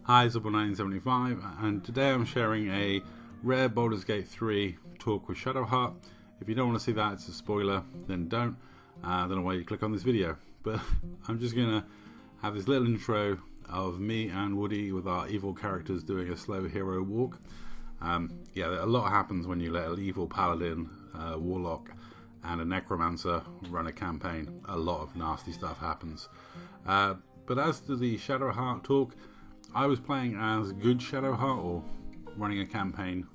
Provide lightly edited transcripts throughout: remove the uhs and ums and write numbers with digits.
Hi, Zubble1975, and today I'm sharing a rare Baldur's Gate 3 talk with Shadowheart. If you don't want to see that, it's a spoiler, then don't. I don't know why you click on this video, but I'm just going to have this little intro of me and Woody with our evil characters doing a slow hero walk. Yeah, a lot happens when you let an evil paladin, warlock, and a necromancer run a campaign. A lot of nasty stuff happens. But as to the Shadowheart talk, I was playing as Good Shadowheart, or running a campaign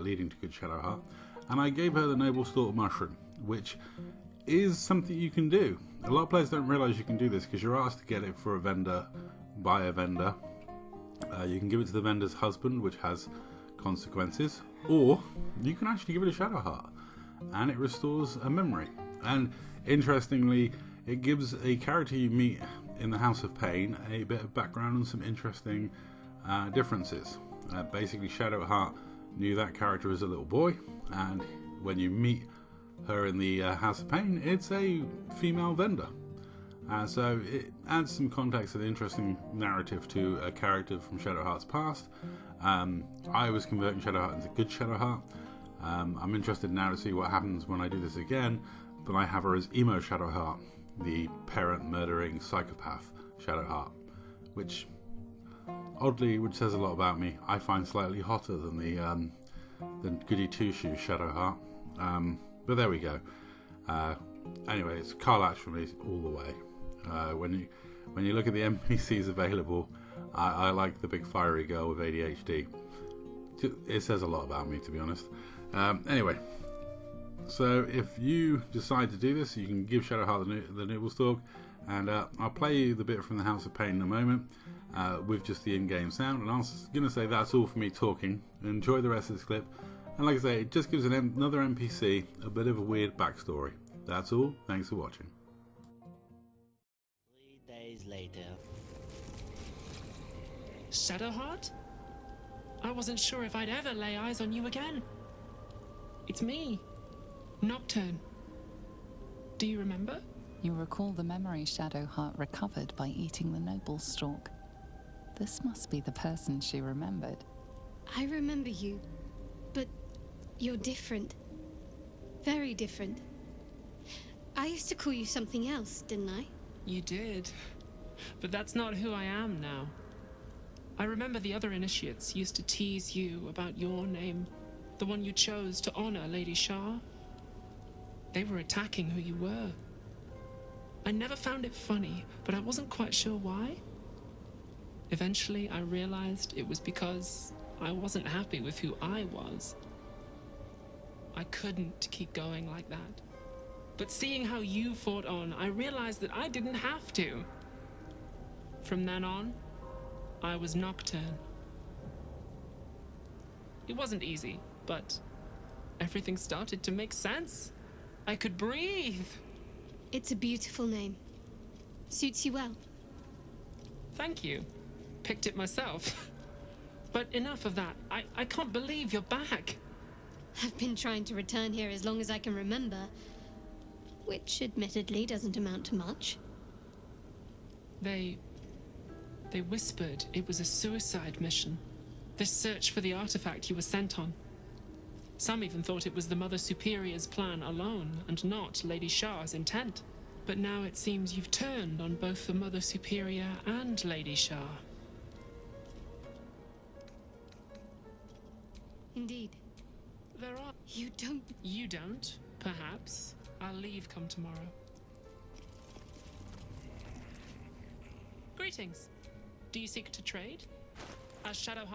leading to Good Shadowheart, and I gave her the Noble Stalk Mushroom, which is something you can do. A lot of players don't realise you can do this because you're asked to get it for a vendor, by a vendor. You can give it to the vendor's husband, which has consequences, or you can actually give it to Shadowheart, and it restores a memory. And interestingly, it gives a character you meet in the House of Pain a bit of background and some interesting differences. Basically, Shadowheart knew that character as a little boy, and when you meet her in the House of Pain, it's a female vendor. So it adds some context and interesting narrative to a character from Shadowheart's past. I was converting Shadowheart into Good Shadowheart. I'm interested now to see what happens when I do this again, but I have her as Emo Shadowheart, the parent-murdering psychopath Shadowheart, which says a lot about me. I find slightly hotter than the Goody Two-Shoes Shadowheart. But there we go. Anyway, it's Carlatch for me all the way. When you look at the NPCs available, I like the big fiery girl with ADHD. It says a lot about me, to be honest. Anyway, so if you decide to do this, you can give Shadowheart the Noble Stalk, and I'll play you the bit from the House of Pain in a moment with just the in-game sound, and I'm going to say that's all for me talking. Enjoy the rest of this clip, and like I say, it just gives another NPC a bit of a weird backstory. That's all. Thanks for watching. 3 days later. Shadowheart? I wasn't sure if I'd ever lay eyes on you again. It's me, Nocturne. Do you remember? You recall the memory Shadowheart recovered by eating the Noble Stalk. This must be the person she remembered. I remember you, but you're different. Very different. I used to call you something else, didn't I? You did, but that's not who I am now. I remember the other initiates used to tease you about your name, the one you chose to honor Lady Shah. They were attacking who you were. I never found it funny, but I wasn't quite sure why. Eventually, I realized it was because I wasn't happy with who I was. I couldn't keep going like that. But seeing how you fought on, I realized that I didn't have to. From then on, I was Nocturne. It wasn't easy, but everything started to make sense. I could breathe. It's a beautiful name. Suits you well. Thank you. Picked it myself. But enough of that. I can't believe you're back. I've been trying to return here as long as I can remember, which admittedly doesn't amount to much. They whispered it was a suicide mission. This search for the artifact you were sent on. Some even thought it was the Mother Superior's plan alone, and not Lady Shah's intent. But now it seems you've turned on both the Mother Superior and Lady Shah. Indeed. There are... You don't... You don't, perhaps. I'll leave come tomorrow. Greetings. Do you seek to trade? As Shadowheart